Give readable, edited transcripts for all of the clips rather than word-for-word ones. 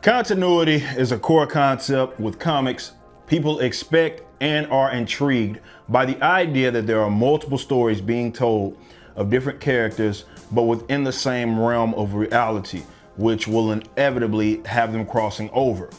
Continuity is a core concept with comics. People expect and are intrigued by the idea that there are multiple stories being told of different characters, but within the same realm of reality, which will inevitably have them crossing over.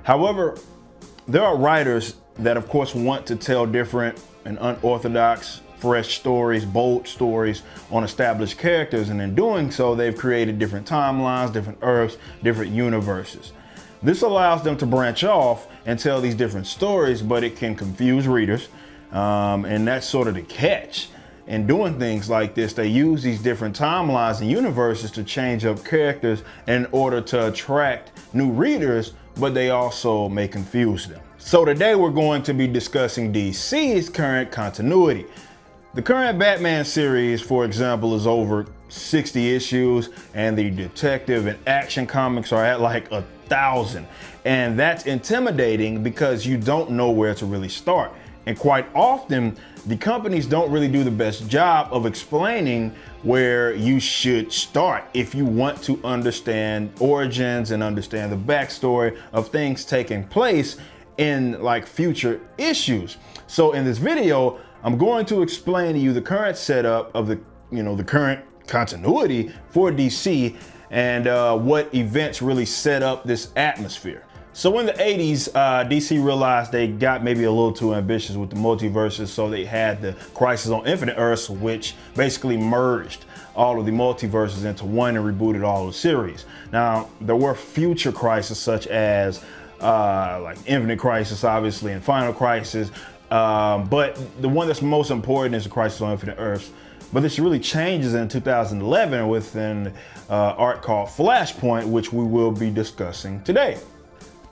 However, there are writers that of course want to tell different and unorthodox, fresh stories, bold stories on established characters, and in doing so, they've created different timelines, different Earths, different universes. This allows them to branch off and tell these different stories, but it can confuse readers, and that's sort of the catch. In doing things like this, they use these different timelines and universes to change up characters in order to attract new readers, but they also may confuse them. So today we're going to be discussing DC's current continuity. The current Batman series, for example, is over 60 issues, and the detective and action comics are at like 1,000. And that's intimidating because you don't know where to really start. And quite often, the companies don't really do the best job of explaining where you should start if you want to understand origins and understand the backstory of things taking place in like future issues. So in this video, I'm going to explain to you the current setup of the current continuity for DC and what events really set up this atmosphere. So in the 80s, DC realized they got maybe a little too ambitious with the multiverses, so they had the Crisis on Infinite Earths, which basically merged all of the multiverses into one and rebooted all of the series. Now, there were future crises such as like Infinite Crisis, obviously, and Final Crisis, but the one that's most important is the Crisis on Infinite Earths. But this really changes in 2011 with an arc called Flashpoint, which we will be discussing today.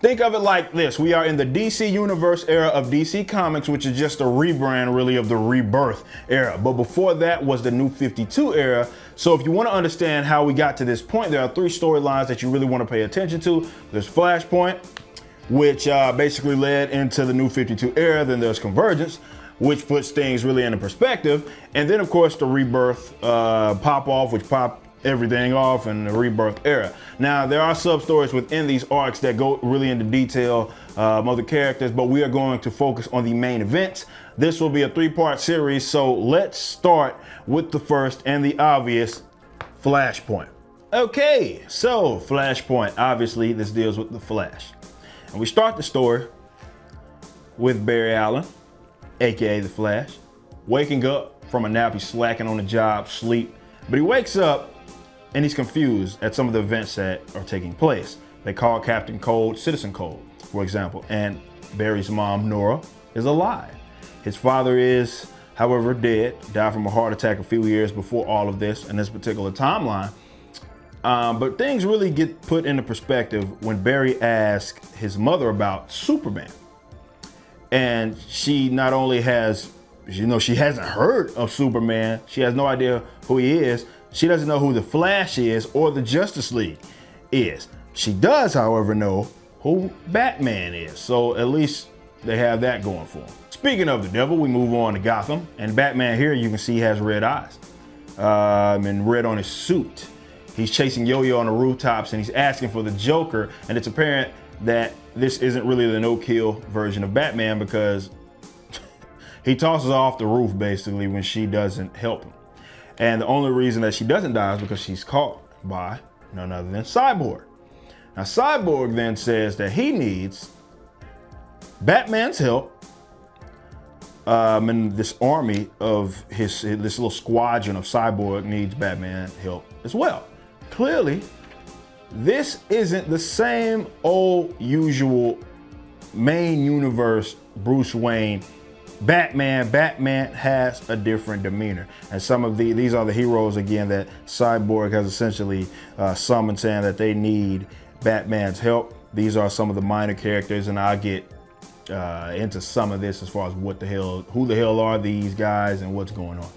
Think of it like this. We are in the DC Universe era of DC Comics, which is just a rebrand really of the Rebirth era. But before that was the New 52 era. So if you want to understand how we got to this point, there are three storylines that you really want to pay attention to. There's Flashpoint, which basically led into the New 52 era. Then there's Convergence, which puts things really into perspective. And then of course the Rebirth pop-off, which popped everything off in the Rebirth era. Now there are sub-stories within these arcs that go really into detail of the characters, but we are going to focus on the main events. This will be a three-part series, so let's start with the first and the obvious, Flashpoint. Okay, so Flashpoint, obviously this deals with the Flash. And we start the story with Barry Allen, aka the Flash, waking up from a nap. He's slacking on the job, sleep, but he wakes up and he's confused at some of the events that are taking place. They call Captain Cold Citizen Cold, for example, and Barry's mom, Nora, is alive. His father is, however, dead, died from a heart attack a few years before all of this in this particular timeline. But things really get put into perspective when Barry asks his mother about Superman. And she not only has, she hasn't heard of Superman, she has no idea who he is. She doesn't know who the Flash is or the Justice League is. She does, however, know who Batman is. So at least they have that going for them. Speaking of the devil, we move on to Gotham. And Batman here, you can see, has red eyes and red on his suit. He's chasing Yo-Yo on the rooftops and he's asking for the Joker. And it's apparent that this isn't really the no-kill version of Batman because he tosses her off the roof basically when she doesn't help him. And the only reason that she doesn't die is because she's caught by none other than Cyborg. Now Cyborg then says that he needs Batman's help, and this army of this little squadron of Cyborg needs Batman's help as well. Clearly, this isn't the same old usual main universe Bruce Wayne Batman. Batman has a different demeanor, and some of these are the heroes again that Cyborg has essentially summoned, saying that they need Batman's help. These are some of the minor characters, and I'll get into some of this as far as who the hell are these guys and what's going on.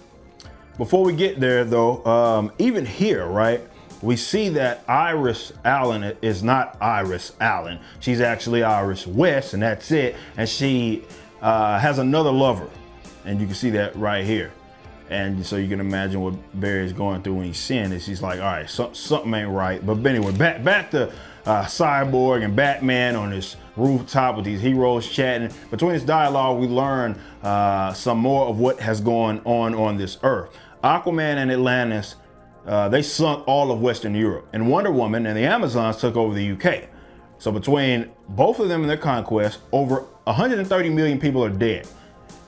Before we get there though, even here, right, we see that Iris Allen is not Iris Allen. She's actually Iris West, and that's it. And she has another lover, and you can see that right here. And so you can imagine what Barry's going through when he's seeing this. He's like, all right, something ain't right. But anyway, back to Cyborg and Batman on this rooftop with these heroes chatting. Between this dialogue, we learn some more of what has gone on this Earth. Aquaman and Atlantis, they sunk all of Western Europe, and Wonder Woman and the Amazons took over the UK. So between both of them and their conquest, over 130 million people are dead.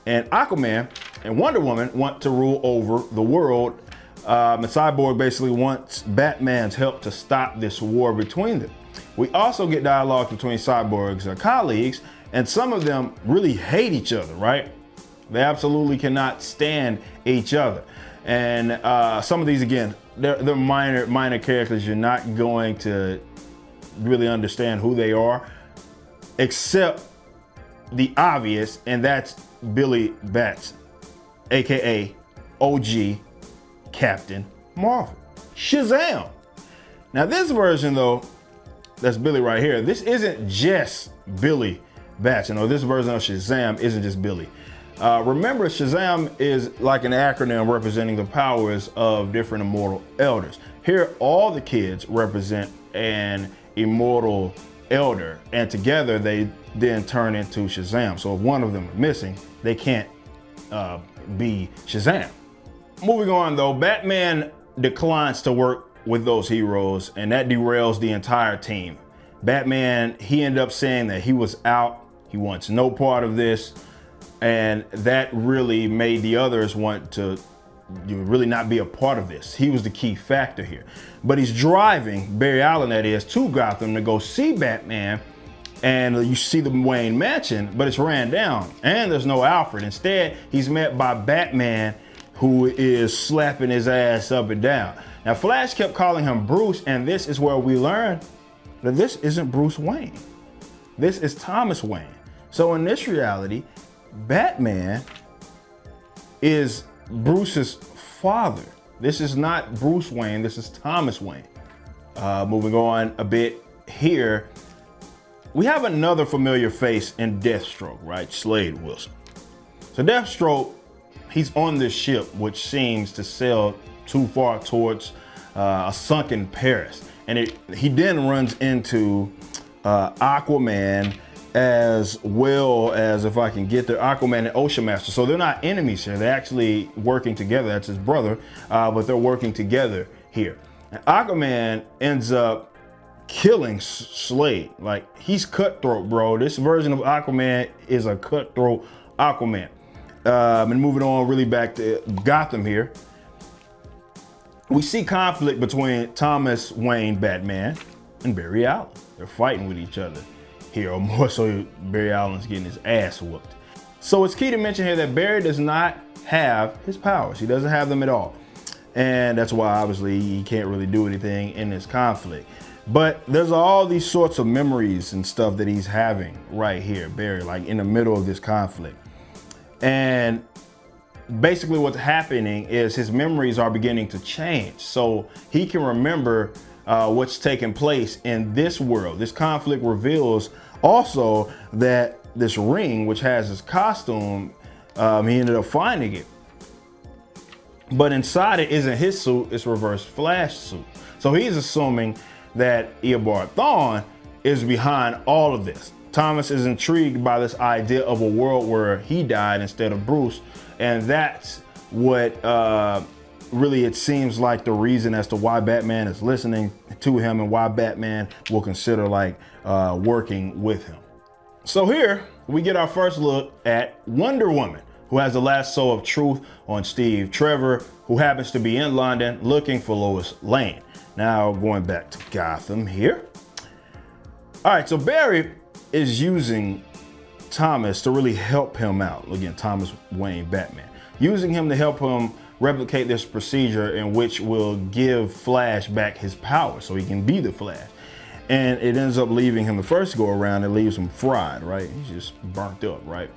And Aquaman and Wonder Woman want to rule over the world. And Cyborg basically wants Batman's help to stop this war between them. We also get dialogue between Cyborg's colleagues, and some of them really hate each other, right? They absolutely cannot stand each other. And some of these, again, they're minor characters. You're not going to really understand who they are, except the obvious, and that's Billy Batson, aka OG Captain Marvel, Shazam. Now this version though, that's Billy right here, this isn't just Billy Batson, or this version of Shazam isn't just Billy. Remember, Shazam is like an acronym representing the powers of different immortal elders. Here, all the kids represent an immortal elder, and together they then turn into Shazam. So if one of them is missing, they can't be Shazam. Moving on though, Batman declines to work with those heroes, and that derails the entire team. Batman, he ended up saying that he was out, he wants no part of this, and that really made the others want to really not be a part of this. He was the key factor here. But he's driving, Barry Allen that is, to Gotham to go see Batman, and you see the Wayne mansion, but it's ran down, and there's no Alfred. Instead, he's met by Batman, who is slapping his ass up and down. Now, Flash kept calling him Bruce, and this is where we learn that this isn't Bruce Wayne. This is Thomas Wayne. So in this reality, Batman is Bruce's father. This is not Bruce Wayne, this is Thomas Wayne. Moving on a bit here, we have another familiar face in Deathstroke, right? Slade Wilson. So Deathstroke, he's on this ship, which seems to sail too far towards a sunken Paris. And he then runs into Aquaman, as well as, if I can get there, Aquaman and Ocean Master. So they're not enemies here. They're actually working together. That's his brother, but they're working together here. And Aquaman ends up killing Slade. Like, he's cutthroat, bro. This version of Aquaman is a cutthroat Aquaman. And moving on really back to Gotham here, we see conflict between Thomas Wayne Batman and Barry Allen. They're fighting with each other here, or more so Barry Allen's getting his ass whooped. So it's key to mention here that Barry does not have his powers. He doesn't have them at all. And that's why obviously he can't really do anything in this conflict. But there's all these sorts of memories and stuff that he's having right here, Barry, like in the middle of this conflict. And basically what's happening is his memories are beginning to change. So he can remember what's taking place in this world. This conflict reveals also that this ring, which has his costume, he ended up finding it. But inside it isn't his suit, it's Reverse Flash suit. So he's assuming that Eobard Thawne is behind all of this. Thomas is intrigued by this idea of a world where he died instead of Bruce. And that's what really, it seems like the reason as to why Batman is listening to him and why Batman will consider like working with him. So here we get our first look at Wonder Woman, who has the lasso of truth on Steve Trevor, who happens to be in London looking for Lois Lane. Now going back to Gotham here. All right, so Barry is using Thomas to really help him out. Again, Thomas Wayne Batman, using him to help him replicate this procedure in which will give Flash back his power so he can be the Flash. And it ends up leaving him the first go around, it leaves him fried, right? He's just burnt up, right?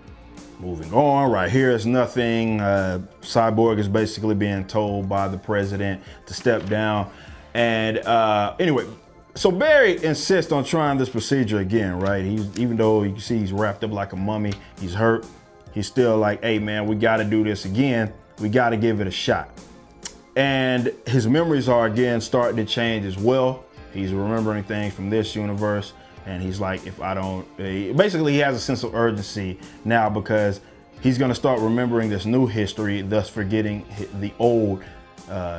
Moving on, right here is nothing. Cyborg is basically being told by the president to step down. And anyway, so Barry insists on trying this procedure again, right? Even though you can see he's wrapped up like a mummy, he's hurt, he's still like, hey man, we gotta do this again. We gotta give it a shot. And his memories are again starting to change as well. He's remembering things from this universe, and he's like, if I don't, basically he has a sense of urgency now because he's gonna start remembering this new history, thus forgetting the old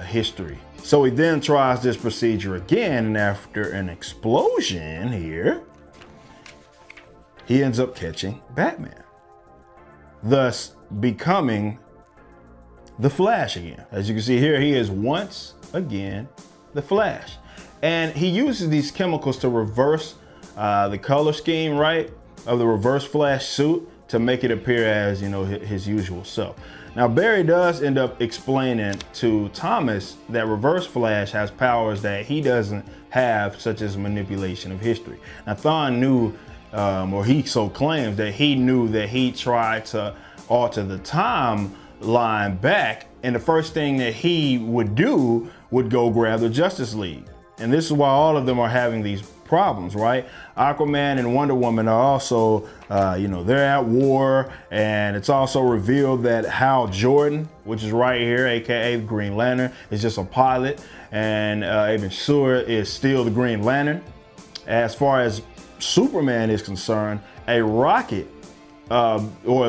history. So he then tries this procedure again, and after an explosion here, he ends up catching Batman, thus becoming the Flash again. As you can see here, he is once again the Flash. And he uses these chemicals to reverse the color scheme, right, of the Reverse Flash suit to make it appear as, his usual self. Now, Barry does end up explaining to Thomas that Reverse Flash has powers that he doesn't have, such as manipulation of history. Now, Thawne knew, or he so claims, that he knew that he tried to alter the timeline back, and the first thing that he would do would go grab the Justice League. And this is why all of them are having these problems, right? Aquaman and Wonder Woman are also, they're at war, and it's also revealed that Hal Jordan, which is right here, aka the Green Lantern, is just a pilot, and Abin Sur is still the Green Lantern. As far as Superman is concerned, a rocket, or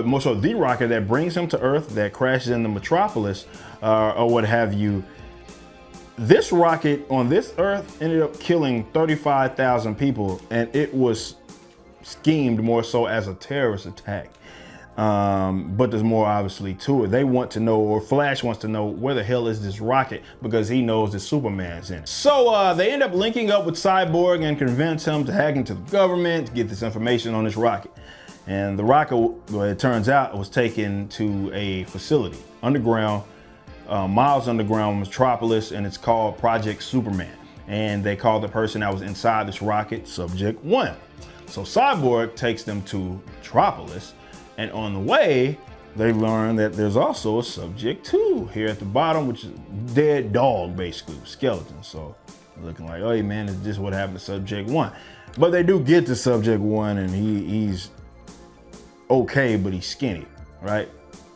more so the rocket that brings him to Earth, that crashes in the Metropolis, or what have you, this rocket on this Earth ended up killing 35,000 people, and it was schemed more so as a terrorist attack. But there's more obviously to it. They want to know, or Flash wants to know, where the hell is this rocket, because he knows that Superman's in it. So they end up linking up with Cyborg and convince him to hack into the government to get this information on this rocket. And the rocket, well, it turns out, was taken to a facility underground, miles underground Metropolis, and it's called Project Superman. And they called the person that was inside this rocket Subject 1. So Cyborg takes them to Metropolis, and on the way, they learn that there's also a Subject 2 here at the bottom, which is a dead dog, basically, skeleton. So looking like, oh, hey, man, is this what happened to Subject 1? But they do get to Subject 1, and he's okay, but he's skinny, right?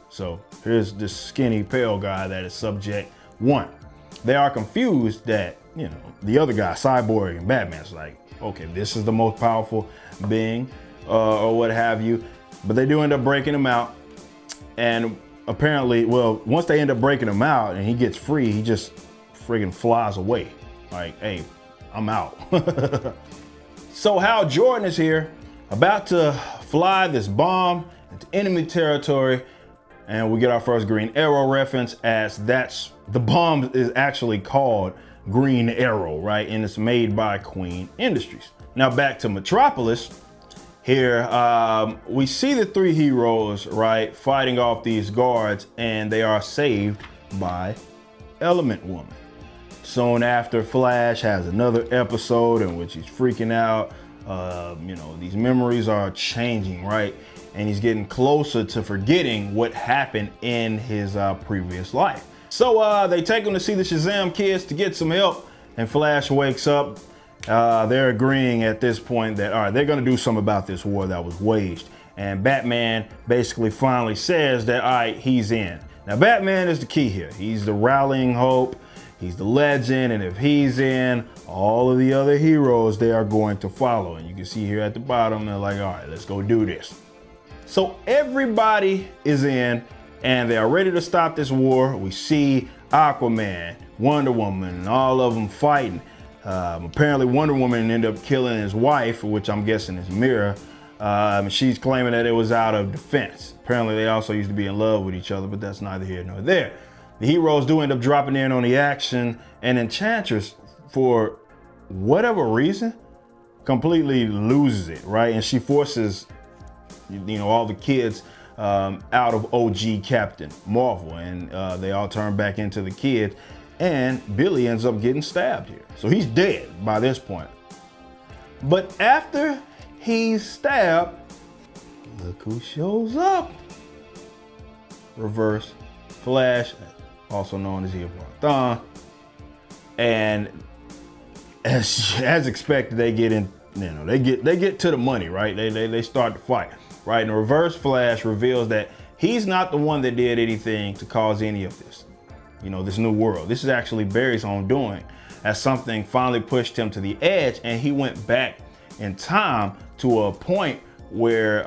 So here's this skinny, pale guy that is Subject 1. They are confused that, the other guy, Cyborg and Batman's like, okay, this is the most powerful being, or what have you. But they do end up breaking him out. And apparently, well, once they end up breaking him out and he gets free, he just friggin' flies away. Like, hey, I'm out. So Hal Jordan is here, about to fly this bomb into enemy territory. And we get our first Green Arrow reference, as the bomb is actually called Green Arrow, right? And it's made by Queen Industries. Now back to Metropolis. Here, we see the three heroes, right, fighting off these guards, and they are saved by Element Woman. Soon after, Flash has another episode in which he's freaking out. These memories are changing, right? And he's getting closer to forgetting what happened in his previous life. So they take him to see the Shazam kids to get some help, and Flash wakes up. They're agreeing at this point that, all right, they're gonna do something about this war that was waged. And Batman basically finally says that, all right, he's in. Now, Batman is the key here. He's the rallying hope. He's the legend, and if he's in, all of the other heroes, they are going to follow. And you can see here at the bottom, they're like, all right, let's go do this. So everybody is in, and they are ready to stop this war. We see Aquaman, Wonder Woman, and all of them fighting. Apparently Wonder Woman ended up killing his wife, which I'm guessing is Mira. She's claiming that it was out of defense. Apparently they also used to be in love with each other, but that's neither here nor there. The heroes do end up dropping in on the action, and Enchantress, for whatever reason, completely loses it, right? And she forces, all the kids out of OG Captain Marvel, and they all turn back into the kids, and Billy ends up getting stabbed here. So he's dead by this point. But after he's stabbed, look who shows up. Reverse Flash, also known as Thawne. And as expected, they get in, they get to the money, right? They start to fight, right? And Reverse Flash reveals that he's not the one that did anything to cause any of this, this new world. This is actually Barry's own doing. as something finally pushed him to the edge, and he went back in time to a point where,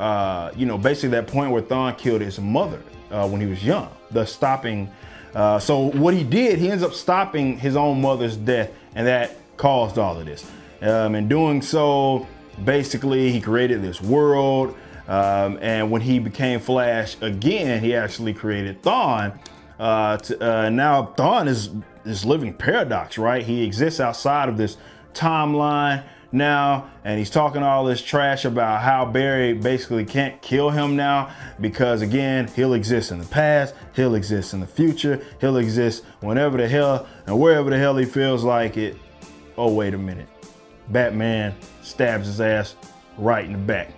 basically that point where Thawne killed his mother when he was young, thus stopping. So what he did, he ends up stopping his own mother's death, and that caused all of this. In doing so, basically, he created this world. And when he became Flash again, he actually created Thawne. Now Thawne is this living paradox, right? He exists outside of this timeline now, and he's talking all this trash about how Barry basically can't kill him now because, again, he'll exist in the past, he'll exist in the future, he'll exist whenever the hell and wherever the hell he feels like it. Oh, wait a minute. Batman stabs his ass right in the back.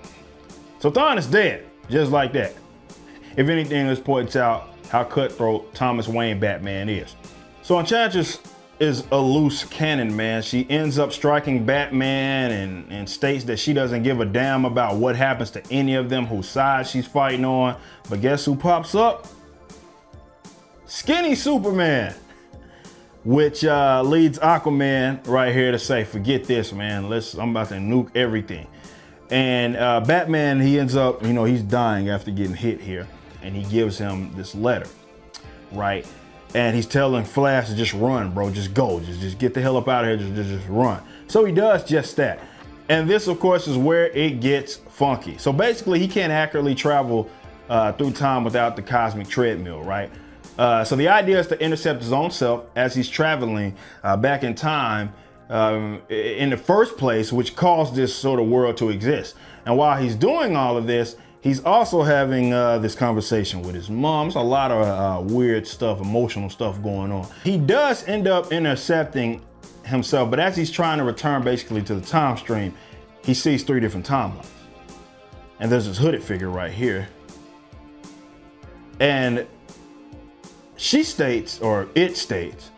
So Thawne is dead, just like that. If anything, this points out how cutthroat Thomas Wayne Batman is. So Enchantress is a loose cannon, man. She ends up striking Batman and states that she doesn't give a damn about what happens to any of them whose side she's fighting on. But guess who pops up? Skinny Superman. Which leads Aquaman right here to say, forget this, man. I'm about to nuke everything. And Batman, he ends up, he's dying after getting hit here. And he gives him this letter, right? And he's telling Flash to just run, bro. Just go. Just get the hell up out of here. Just run. So he does just that. And this, of course, is where it gets funky. So basically, he can't accurately travel through time without the cosmic treadmill, right? So the idea is to intercept his own self as he's traveling back in time in the first place, which caused this sort of world to exist. And while he's doing all of this, he's also having this conversation with his mom. There's a lot of weird stuff, emotional stuff going on. He does end up intercepting himself, but as he's trying to return basically to the time stream, he sees 3 different timelines. And there's this hooded figure right here. And she states, or it states,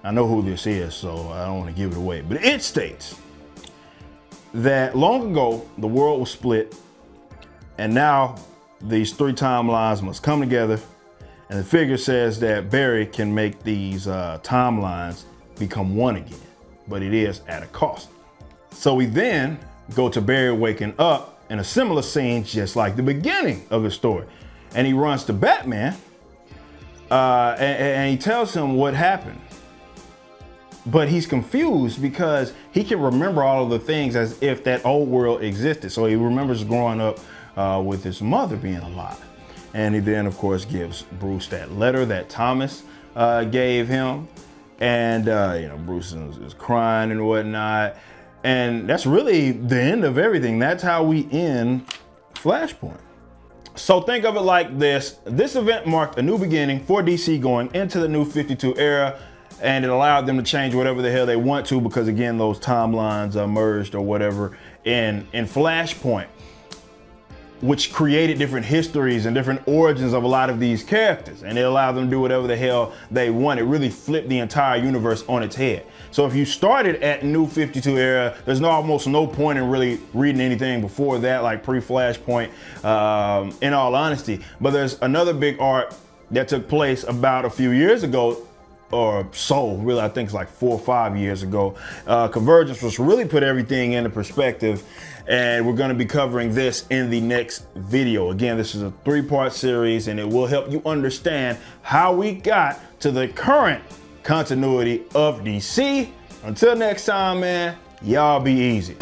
I know who this is, so I don't want to give it away, but it states that long ago, the world was split, and now these 3 timelines must come together. And the figure says that Barry can make these timelines become one again, but it is at a cost. So we then go to Barry waking up in a similar scene, just like the beginning of the story. And he runs to Batman, and he tells him what happened. But he's confused because he can remember all of the things as if that old world existed. So he remembers growing up with his mother being alive. And he then, of course, gives Bruce that letter that Thomas gave him. And, Bruce is crying and whatnot. And that's really the end of everything. That's how we end Flashpoint. So think of it like this. This event marked a new beginning for DC going into the new 52 era. And it allowed them to change whatever the hell they want to because, again, those timelines merged or whatever in Flashpoint, which created different histories and different origins of a lot of these characters. And it allowed them to do whatever the hell they want. It really flipped the entire universe on its head. So if you started at New 52 era, there's almost no point in really reading anything before that, like pre-Flashpoint, in all honesty. But there's another big arc that took place about a few years ago, or so, really, I think it's like 4 or 5 years ago. Convergence was really put everything into perspective, and we're gonna be covering this in the next video. Again, this is a 3-part series, and it will help you understand how we got to the current continuity of DC. Until next time, man, y'all be easy.